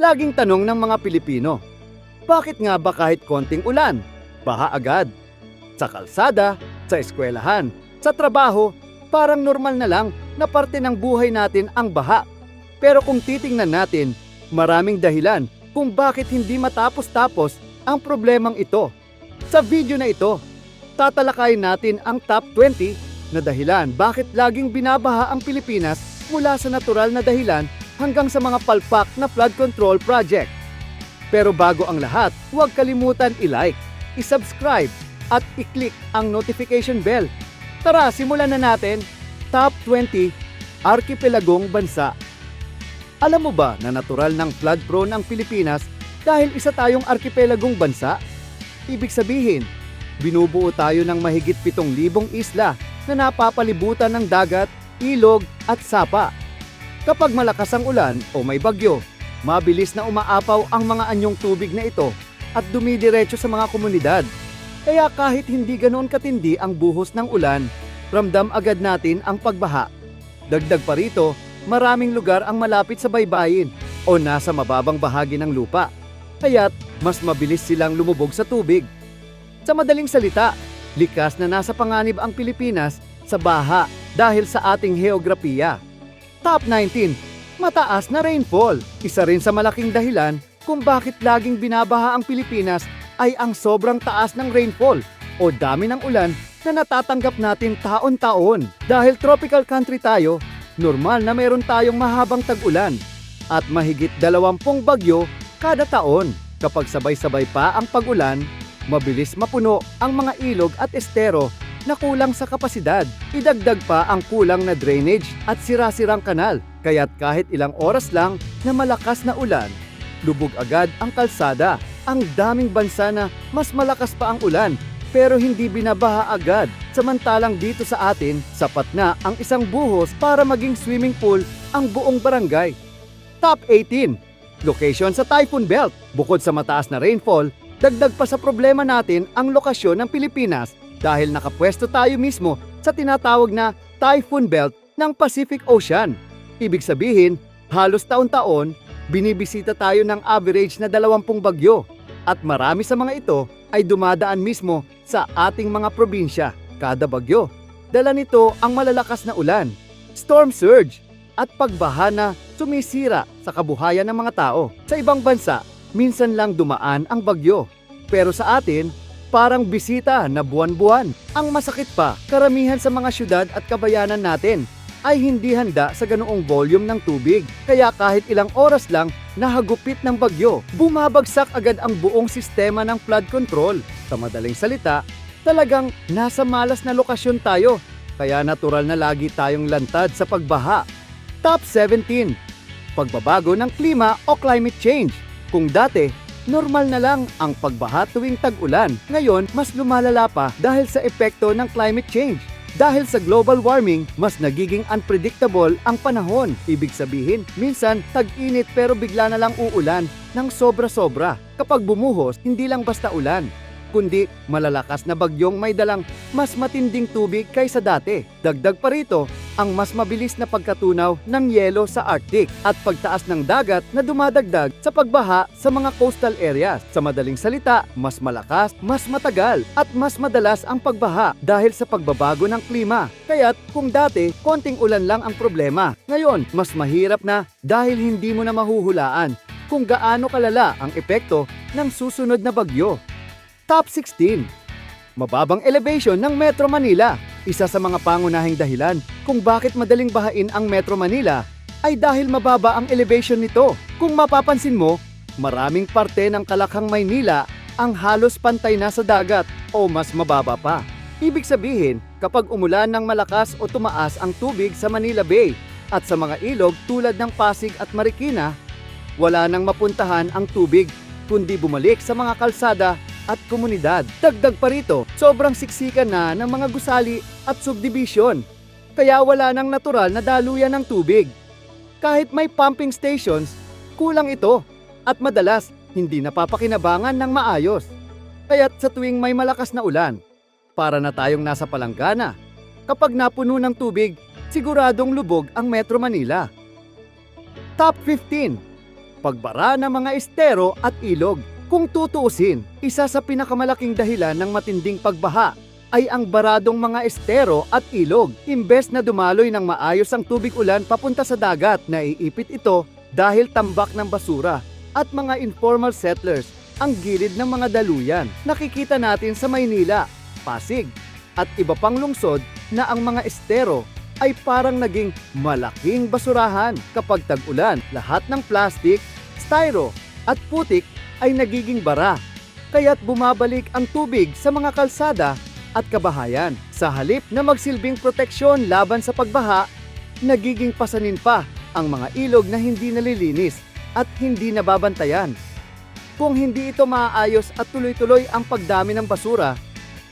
Laging tanong ng mga Pilipino, bakit nga ba kahit konting ulan, baha agad? Sa kalsada, sa eskwelahan, sa trabaho, parang normal na lang na parte ng buhay natin ang baha. Pero kung titingnan natin, maraming dahilan kung bakit hindi matapos-tapos ang problemang ito. Sa video na ito, tatalakayin natin ang top 20 na dahilan bakit laging binabaha ang Pilipinas mula sa natural na dahilan hanggang sa mga palpak na flood control project. Pero bago ang lahat, huwag kalimutan i-like, i-subscribe at i-click ang notification bell. Tara, simulan na natin. Top 20 Arkipelagong Bansa. Alam mo ba na natural ng flood prone ang Pilipinas dahil isa tayong arkipelagong bansa? Ibig sabihin, binubuo tayo ng mahigit 7,000 isla na napapalibutan ng dagat, ilog at sapa. Kapag malakas ang ulan o may bagyo, mabilis na umaapaw ang mga anyong tubig na ito at dumidiretso sa mga komunidad. Kaya kahit hindi ganoon katindi ang buhos ng ulan, ramdam agad natin ang pagbaha. Dagdag pa rito, maraming lugar ang malapit sa baybayin o nasa mababang bahagi ng lupa. Kaya't mas mabilis silang lumubog sa tubig. Sa madaling salita, likas na nasa panganib ang Pilipinas sa baha dahil sa ating heograpiya. Top 19, mataas na rainfall. Isa rin sa malaking dahilan kung bakit laging binabaha ang Pilipinas ay ang sobrang taas ng rainfall o dami ng ulan na natatanggap natin taon-taon. Dahil tropical country tayo, normal na meron tayong mahabang tag-ulan at mahigit 20 bagyo kada taon. Kapag sabay-sabay pa ang pag-ulan, mabilis mapuno ang mga ilog at estero na kulang sa kapasidad. Idagdag pa ang kulang na drainage at sira-sirang kanal. Kaya't kahit ilang oras lang na malakas na ulan, lubog agad ang kalsada. Ang daming bansa na mas malakas pa ang ulan pero hindi binabaha agad. Samantalang dito sa atin, sapat na ang isang buhos para maging swimming pool ang buong barangay. Top 18, location sa Typhoon Belt. Bukod sa mataas na rainfall, dagdag pa sa problema natin ang lokasyon ng Pilipinas dahil nakapwesto tayo mismo sa tinatawag na Typhoon Belt ng Pacific Ocean. Ibig sabihin, halos taon-taon, binibisita tayo ng average na 20 bagyo at marami sa mga ito ay dumadaan mismo sa ating mga probinsya. Kada bagyo, dala nito ang malalakas na ulan, storm surge at pagbaha na sumisira sa kabuhayan ng mga tao. Sa ibang bansa, minsan lang dumaan ang bagyo. Pero sa atin, parang bisita na buwan-buwan. Ang masakit pa, karamihan sa mga syudad at kabayanan natin ay hindi handa sa ganoong volume ng tubig. Kaya kahit ilang oras lang nahagupit ng bagyo, bumabagsak agad ang buong sistema ng flood control. Sa madaling salita, talagang nasa malas na lokasyon tayo. Kaya natural na lagi tayong lantad sa pagbaha. Top 17, pagbabago ng klima o climate change. Kung dati, normal na lang ang pagbaha tuwing tag-ulan. Ngayon, mas lumalala pa dahil sa epekto ng climate change. Dahil sa global warming, mas nagiging unpredictable ang panahon. Ibig sabihin, minsan tag-init pero bigla na lang uulan ng sobra-sobra. Kapag bumuhos, hindi lang basta ulan, kundi malalakas na bagyong may dalang mas matinding tubig kaysa dati. Dagdag pa rito, ang mas mabilis na pagkatunaw ng yelo sa Arctic at pagtaas ng dagat na dumadagdag sa pagbaha sa mga coastal areas. Sa madaling salita, mas malakas, mas matagal at mas madalas ang pagbaha dahil sa pagbabago ng klima. Kaya't kung dati, konting ulan lang ang problema, ngayon mas mahirap na dahil hindi mo na mahuhulaan kung gaano kalala ang epekto ng susunod na bagyo. Top 16, mababang elevation ng Metro Manila. Isa sa mga pangunahing dahilan kung bakit madaling bahain ang Metro Manila ay dahil mababa ang elevation nito. Kung mapapansin mo, maraming parte ng Kalakhang Maynila ang halos pantay na sa dagat o mas mababa pa. Ibig sabihin, kapag umulan ng malakas o tumaas ang tubig sa Manila Bay at sa mga ilog tulad ng Pasig at Marikina, wala nang mapuntahan ang tubig kundi bumalik sa mga kalsada at komunidad. Dagdag pa rito, sobrang siksikan na ng mga gusali at subdivision. Kaya wala nang natural na daluyan ng tubig. Kahit may pumping stations, kulang ito at madalas hindi napapakinabangan ng maayos. Kaya't sa tuwing may malakas na ulan, para na tayong nasa palanggana. Kapag napuno ng tubig, siguradong lubog ang Metro Manila. Top 15, pagbara ng mga estero at ilog. Kung tutuusin, isa sa pinakamalaking dahilan ng matinding pagbaha ay ang baradong mga estero at ilog. Imbes na dumaloy ng maayos ang tubig ulan papunta sa dagat, naiipit ito dahil tambak ng basura at mga informal settlers ang gilid ng mga daluyan. Nakikita natin sa Maynila, Pasig at iba pang lungsod na ang mga estero ay parang naging malaking basurahan. Kapag tag-ulan, lahat ng plastic, styro at putik ay nagiging bara. Kaya't bumabalik ang tubig sa mga kalsada at kabahayan. Sa halip na magsilbing proteksyon laban sa pagbaha, nagiging pasanin pa ang mga ilog na hindi nalilinis at hindi nababantayan. Kung hindi ito maaayos at tuloy-tuloy ang pagdami ng basura,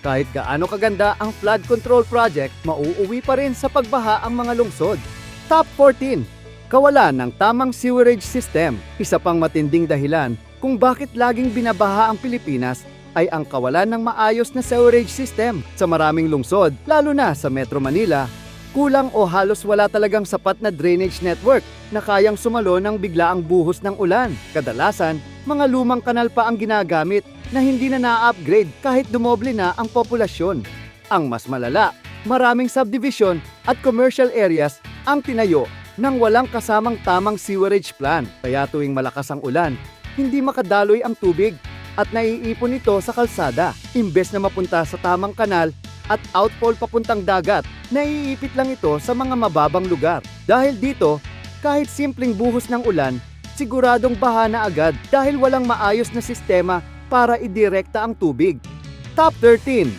kahit gaano kaganda ang flood control project, mauuwi pa rin sa pagbaha ang mga lungsod. Top 14. Kawalan ng tamang sewerage system. Isa pang matinding dahilan kung bakit laging binabaha ang Pilipinas ay ang kawalan ng maayos na sewerage system. Sa maraming lungsod, lalo na sa Metro Manila, kulang o halos wala talagang sapat na drainage network na kayang sumalo ng biglaang buhos ng ulan. Kadalasan, mga lumang kanal pa ang ginagamit na hindi na na-upgrade kahit dumoble na ang populasyon. Ang mas malala, maraming subdivision at commercial areas ang tinayo nang walang kasamang tamang sewerage plan. Kaya tuwing malakas ang ulan, hindi makadaloy ang tubig at naiipon ito sa kalsada. Imbes na mapunta sa tamang kanal at outfall papuntang dagat, naiipit lang ito sa mga mababang lugar. Dahil dito, kahit simpleng buhos ng ulan, siguradong baha na agad dahil walang maayos na sistema para idirekta ang tubig. Top 13.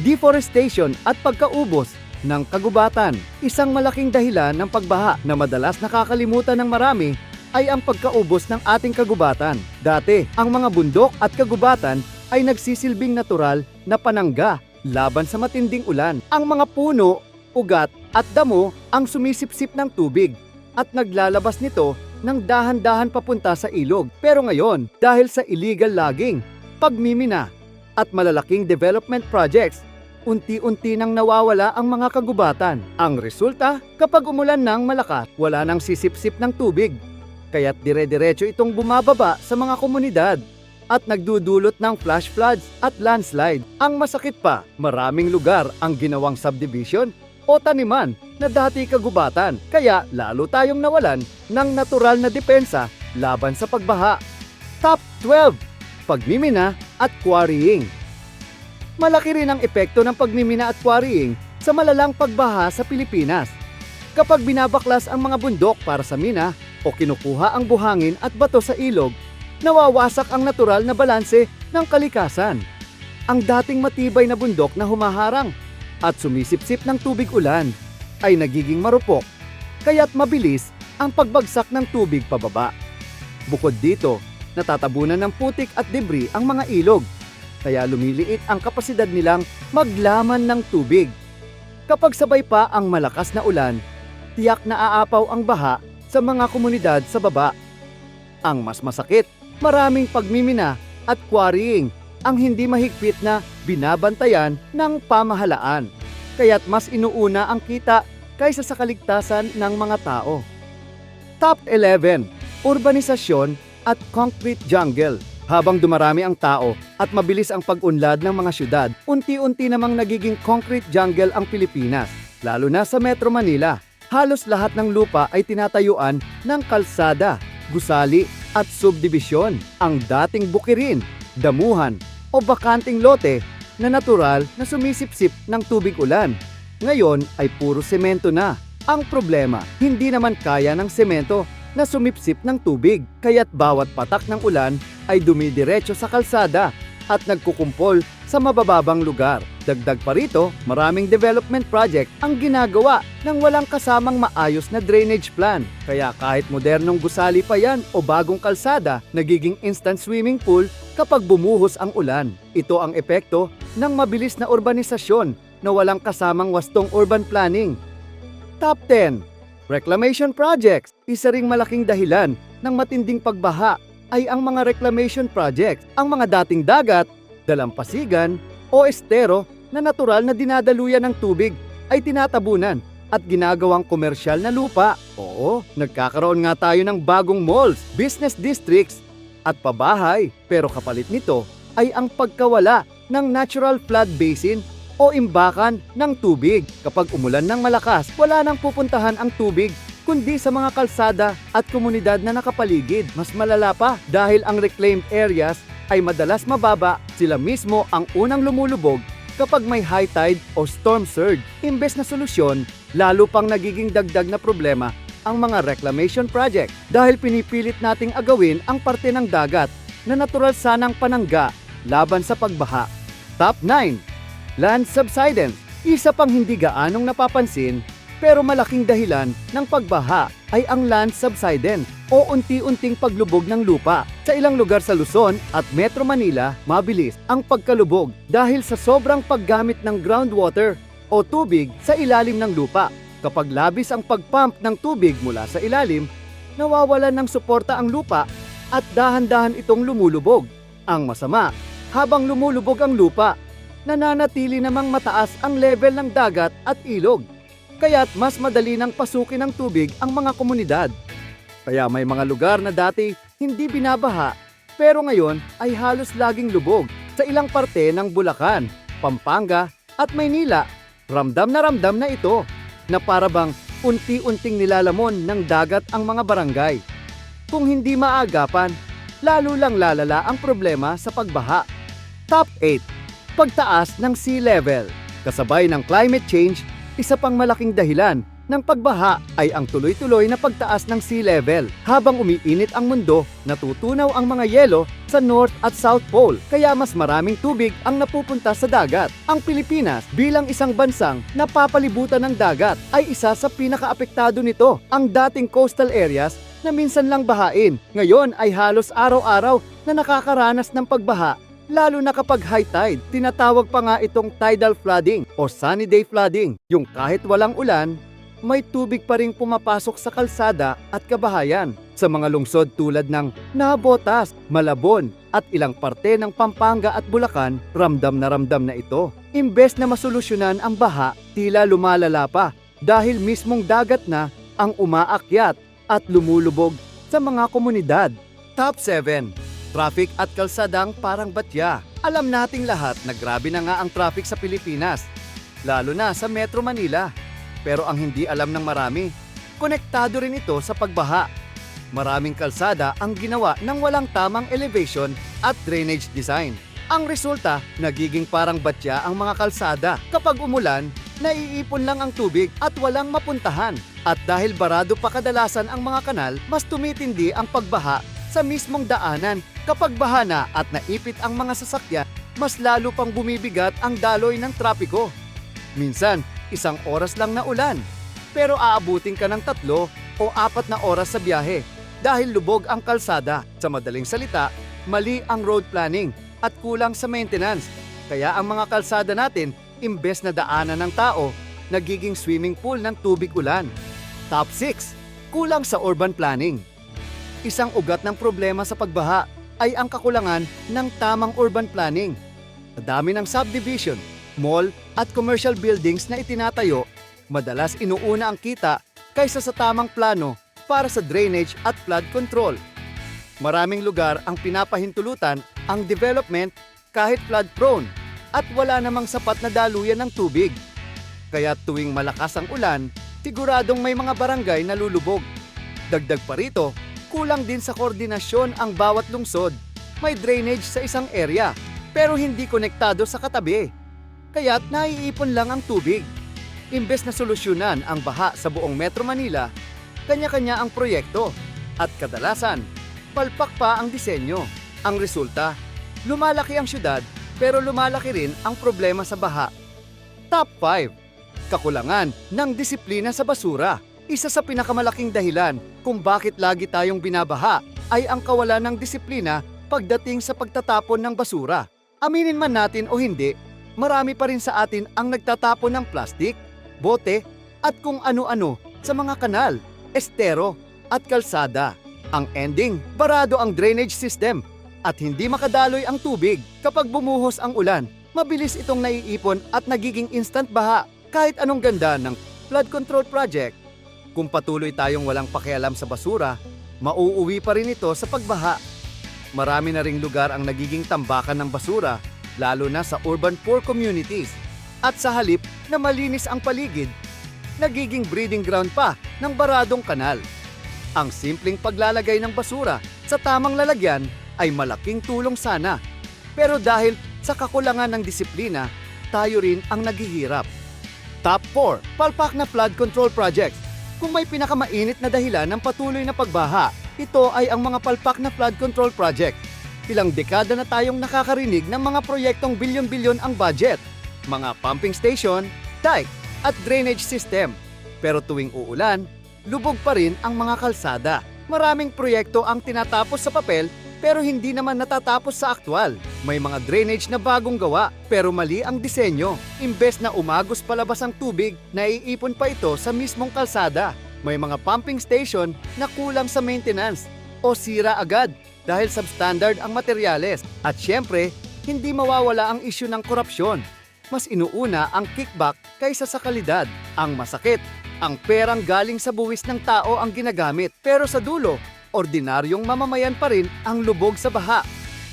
Deforestation at pagkaubos ng kagubatan. Isang malaking dahilan ng pagbaha na madalas nakakalimutan ng marami ay ang pagkaubos ng ating kagubatan. Dati, ang mga bundok at kagubatan ay nagsisilbing natural na panangga laban sa matinding ulan. Ang mga puno, ugat at damo ang sumisipsip ng tubig at naglalabas nito ng dahan-dahan papunta sa ilog. Pero ngayon, dahil sa illegal logging, pagmimina at malalaking development projects, unti-unti nang nawawala ang mga kagubatan. Ang resulta, kapag umulan ng malakas, wala nang sisipsip ng tubig. Kaya't dire-diretso itong bumababa sa mga komunidad at nagdudulot ng flash floods at landslide. Ang masakit pa, maraming lugar ang ginawang subdivision o taniman na dati kagubatan. Kaya lalo tayong nawalan ng natural na depensa laban sa pagbaha. Top 12. Pagmimina at quarrying. Malaki rin ang epekto ng pagmimina at quarrying sa malalang pagbaha sa Pilipinas. Kapag binabaklas ang mga bundok para sa mina o kinukuha ang buhangin at bato sa ilog, nawawasak ang natural na balanse ng kalikasan. Ang dating matibay na bundok na humaharang at sumisipsip ng tubig ulan ay nagiging marupok, kaya't mabilis ang pagbagsak ng tubig pababa. Bukod dito, natatabunan ng putik at debris ang mga ilog, kaya lumiliit ang kapasidad nilang maglaman ng tubig. Kapag sabay pa ang malakas na ulan, tiyak na aapaw ang baha sa mga komunidad sa baba. Ang mas masakit, maraming pagmimina at quarrying ang hindi mahigpit na binabantayan ng pamahalaan. Kaya't mas inuuna ang kita kaysa sa kaligtasan ng mga tao. Top 11. Urbanisasyon at concrete jungle. Habang dumarami ang tao at mabilis ang pag-unlad ng mga syudad, unti-unti namang nagiging concrete jungle ang Pilipinas. Lalo na sa Metro Manila, halos lahat ng lupa ay tinatayuan ng kalsada, gusali at subdivision. Ang dating bukirin, damuhan o bakanting lote na natural na sumisipsip ng tubig ulan, ngayon ay puro semento na. Ang problema, hindi naman kaya ng semento na sumipsip ng tubig, kaya't bawat patak ng ulan ay dumidiretso sa kalsada at nagkukumpol sa mabababang lugar. Dagdag pa rito, maraming development project ang ginagawa ng walang kasamang maayos na drainage plan. Kaya kahit modernong gusali pa yan o bagong kalsada, nagiging instant swimming pool kapag bumuhos ang ulan. Ito ang epekto ng mabilis na urbanisasyon na walang kasamang wastong urban planning. Top 10. Reclamation projects. Isa ring malaking dahilan ng matinding pagbaha ay ang mga reclamation projects. Ang mga dating dagat, dalampasigan o estero na natural na dinadaluyan ng tubig ay tinatabunan at ginagawang komersyal na lupa. Oo, nagkakaroon nga tayo ng bagong malls, business districts at pabahay. Pero kapalit nito ay ang pagkawala ng natural flood basin o imbakan ng tubig. Kapag umulan ng malakas, wala nang pupuntahan ang tubig kundi sa mga kalsada at komunidad na nakapaligid. Mas malala pa dahil ang reclaimed areas ay madalas mababa, sila mismo ang unang lumulubog kapag may high tide o storm surge. Imbes na solusyon, lalo pang nagiging dagdag na problema ang mga reclamation project dahil pinipilit nating agawin ang parte ng dagat na natural sanang panangga laban sa pagbaha. Top 9. Land subsidence. Isa pang hindi gaanong napapansin pero malaking dahilan ng pagbaha ay ang land subsidence o unti-unting paglubog ng lupa. Sa ilang lugar sa Luzon at Metro Manila, mabilis ang pagkalubog dahil sa sobrang paggamit ng groundwater o tubig sa ilalim ng lupa. Kapag labis ang pagpump ng tubig mula sa ilalim, nawawalan ng suporta ang lupa at dahan-dahan itong lumulubog. Ang masama, habang lumulubog ang lupa, nananatili namang mataas ang level ng dagat at ilog. Kaya't mas madali nang pasukin ng tubig ang mga komunidad. Kaya may mga lugar na dati hindi binabaha, pero ngayon ay halos laging lubog. Sa ilang parte ng Bulacan, Pampanga at Maynila, ramdam na ito na para bang unti-unting nilalamon ng dagat ang mga barangay. Kung hindi maagapan, lalo lang lalala ang problema sa pagbaha. Top 8. Pagtaas ng sea level. Kasabay ng climate change, isa pang malaking dahilan ng pagbaha ay ang tuloy-tuloy na pagtaas ng sea level. Habang umiinit ang mundo, natutunaw ang mga yelo sa North at South Pole, kaya mas maraming tubig ang napupunta sa dagat. Ang Pilipinas bilang isang bansang napapalibutan ng dagat ay isa sa pinakaapektado nito. Ang dating coastal areas na minsan lang bahain, ngayon ay halos araw-araw na nakakaranas ng pagbaha. Lalo na kapag high tide, tinatawag pa nga itong tidal flooding o sunny day flooding. Yung kahit walang ulan, may tubig pa ring pumapasok sa kalsada at kabahayan. Sa mga lungsod tulad ng Navotas, Malabon at ilang parte ng Pampanga at Bulacan, ramdam na ito. Imbes na masolusyonan ang baha, tila lumalala pa dahil mismong dagat na ang umaakyat at lumulubog sa mga komunidad. Top 7. Traffic at kalsadang parang batya. Alam nating lahat na grabe na nga ang traffic sa Pilipinas, lalo na sa Metro Manila. Pero ang hindi alam ng marami, konektado rin ito sa pagbaha. Maraming kalsada ang ginawa ng walang tamang elevation at drainage design. Ang resulta, nagiging parang batya ang mga kalsada. Kapag umulan, naiipon lang ang tubig at walang mapuntahan. At dahil barado pa kadalasan ang mga kanal, mas tumitindi ang pagbaha sa mismong daanan. Kapag baha na at naipit ang mga sasakyan, mas lalo pang bumibigat ang daloy ng trapiko. Minsan, 1 oras lang na ulan, pero aabutin ka ng 3 o 4 na oras sa biyahe dahil lubog ang kalsada. Sa madaling salita, mali ang road planning at kulang sa maintenance. Kaya ang mga kalsada natin, imbes na daanan ng tao, nagiging swimming pool ng tubig ulan. Top 6. Kulang sa urban planning. Isang ugat ng problema sa pagbaha ay ang kakulangan ng tamang urban planning. Sa dami ng subdivision, mall at commercial buildings na itinatayo, madalas inuuna ang kita kaysa sa tamang plano para sa drainage at flood control. Maraming lugar ang pinapahintulutan ang development kahit flood prone at wala namang sapat na daluyan ng tubig. Kaya tuwing malakas ang ulan, siguradong may mga barangay na lulubog. Dagdag pa rito, kulang din sa koordinasyon ang bawat lungsod. May drainage sa isang area, pero hindi konektado sa katabi. Kaya't naiipon lang ang tubig. Imbes na solusyonan ang baha sa buong Metro Manila, kanya-kanya ang proyekto. At kadalasan, palpak pa ang disenyo. Ang resulta, lumalaki ang syudad, pero lumalaki rin ang problema sa baha. Top 5. Kakulangan ng disiplina sa basura. Isa sa pinakamalaking dahilan kung bakit lagi tayong binabaha ay ang kawalan ng disiplina pagdating sa pagtatapon ng basura. Aminin man natin o hindi, marami pa rin sa atin ang nagtatapon ng plastik, bote at kung ano-ano sa mga kanal, estero at kalsada. Ang ending, barado ang drainage system at hindi makadaloy ang tubig. Kapag bumuhos ang ulan, mabilis itong naiipon at nagiging instant baha. Kahit anong ganda ng flood control project. Kung patuloy tayong walang pakialam sa basura, mauuwi pa rin ito sa pagbaha. Marami na ring lugar ang nagiging tambakan ng basura, lalo na sa urban poor communities. At sa halip na malinis ang paligid, nagiging breeding ground pa ng baradong kanal. Ang simpleng paglalagay ng basura sa tamang lalagyan ay malaking tulong sana. Pero dahil sa kakulangan ng disiplina, tayo rin ang naghihirap. Top 4. Palpak na flood control projects. Kung may pinakamainit na dahilan ng patuloy na pagbaha, ito ay ang mga palpak na flood control project. Ilang dekada na tayong nakakarinig ng mga proyektong bilyon-bilyon ang budget, mga pumping station, dike, at drainage system. Pero tuwing uulan, lubog pa rin ang mga kalsada. Maraming proyekto ang tinatapos sa papel pero hindi naman natatapos sa aktwal. May mga drainage na bagong gawa pero mali ang disenyo. Imbes na umagos palabas ang tubig, naiipon pa ito sa mismong kalsada. May mga pumping station na kulang sa maintenance o sira agad dahil substandard ang materyales. At syempre, hindi mawawala ang isyu ng korupsyon. Mas inuuna ang kickback kaysa sa kalidad. Ang masakit, ang perang galing sa buwis ng tao ang ginagamit pero sa dulo, ordinaryong mamamayan pa rin ang lubog sa baha.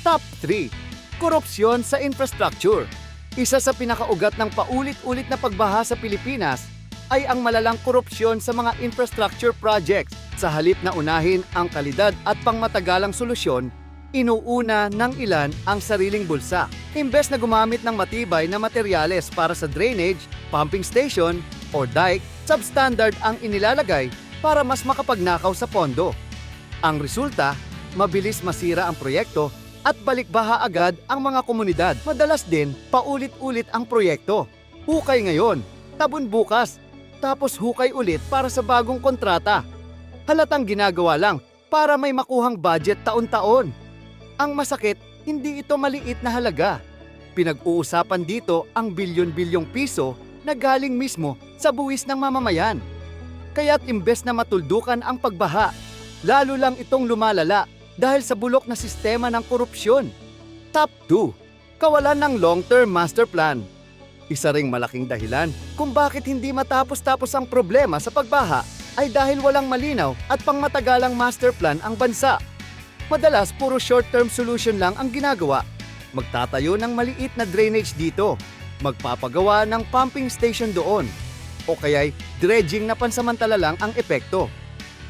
Top 3. Korupsyon sa infrastructure. Isa sa pinakaugat ng paulit-ulit na pagbaha sa Pilipinas ay ang malalang korupsyon sa mga infrastructure projects. Sa halip na unahin ang kalidad at pangmatagalang solusyon, inuuna ng ilan ang sariling bulsa. Imbes na gumamit ng matibay na materyales para sa drainage, pumping station, o dike, substandard ang inilalagay para mas makapagnakaw sa pondo. Ang resulta, mabilis masira ang proyekto at balikbaha agad ang mga komunidad. Madalas din, paulit-ulit ang proyekto. Hukay ngayon, tabon bukas, tapos hukay ulit para sa bagong kontrata. Halatang ginagawa lang para may makuhang budget taon-taon. Ang masakit, hindi ito maliit na halaga. Pinag-uusapan dito ang bilyon-bilyong piso na galing mismo sa buwis ng mamamayan. Kaya't imbes na matuldukan ang pagbaha, lalo lang itong lumalala dahil sa bulok na sistema ng korupsyon. Top 2. Kawalan ng long-term master plan. Isa ring malaking dahilan kung bakit hindi matapos-tapos ang problema sa pagbaha ay dahil walang malinaw at pangmatagalang master plan ang bansa. Madalas puro short-term solution lang ang ginagawa. Magtatayo ng maliit na drainage dito, magpapagawa ng pumping station doon, o kaya'y dredging na pansamantala lang ang epekto.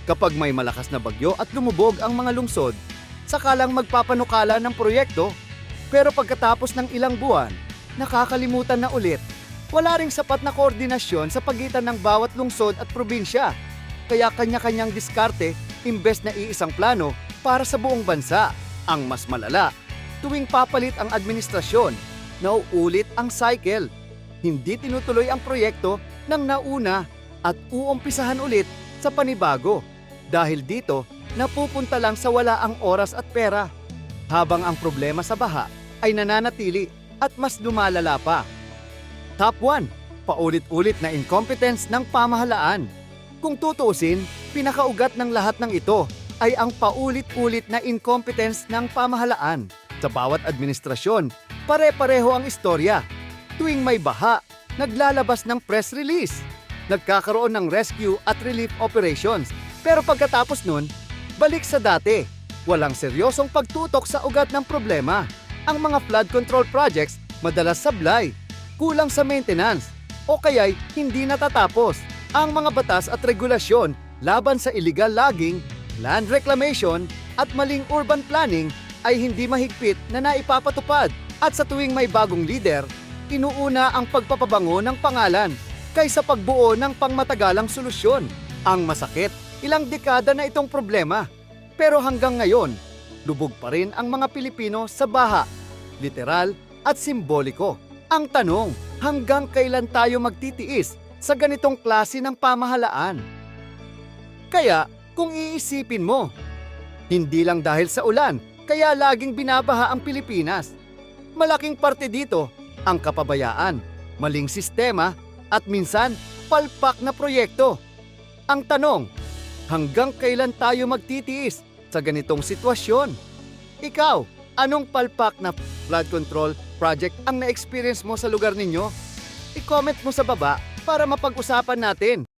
Kapag may malakas na bagyo at lumubog ang mga lungsod, sakalang magpapanukala ng proyekto. Pero pagkatapos ng ilang buwan, nakakalimutan na ulit. Wala ring sapat na koordinasyon sa pagitan ng bawat lungsod at probinsya. Kaya kanya-kanyang diskarte imbes na iisang plano para sa buong bansa. Ang mas malala, tuwing papalit ang administrasyon, nauulit ang cycle. Hindi tinutuloy ang proyekto ng nauna at uumpisahan ulit sa panibago. Dahil dito, napupunta lang sa wala ang oras at pera, habang ang problema sa baha ay nananatili at mas lumalala pa. Top 1. Paulit-ulit na incompetence ng pamahalaan. Kung tutuusin, pinakaugat ng lahat ng ito ay ang paulit-ulit na incompetence ng pamahalaan. Sa bawat administrasyon, pare-pareho ang istorya. Tuwing may baha, naglalabas ng press release. Nagkakaroon ng rescue at relief operations. Pero pagkatapos nun, balik sa dati. Walang seryosong pagtutok sa ugat ng problema. Ang mga flood control projects madalas sablay, kulang sa maintenance, o kaya'y hindi natatapos. Ang mga batas at regulasyon laban sa illegal logging, land reclamation, at maling urban planning ay hindi mahigpit na naipapatupad. At sa tuwing may bagong leader, inuuna ang pagpapabango ng pangalan kaysa pagbuo ng pangmatagalang solusyon. Ang masakit, ilang dekada na itong problema. Pero hanggang ngayon, lubog pa rin ang mga Pilipino sa baha, literal at simboliko. Ang tanong, hanggang kailan tayo magtitiis sa ganitong klase ng pamahalaan? Kaya, kung iisipin mo, hindi lang dahil sa ulan, kaya laging binabaha ang Pilipinas. Malaking parte dito, ang kapabayaan, maling sistema, at minsan, palpak na proyekto. Ang tanong, hanggang kailan tayo magtitiis sa ganitong sitwasyon? Ikaw, anong palpak na flood control project ang na-experience mo sa lugar ninyo? I-comment mo sa baba para mapag-usapan natin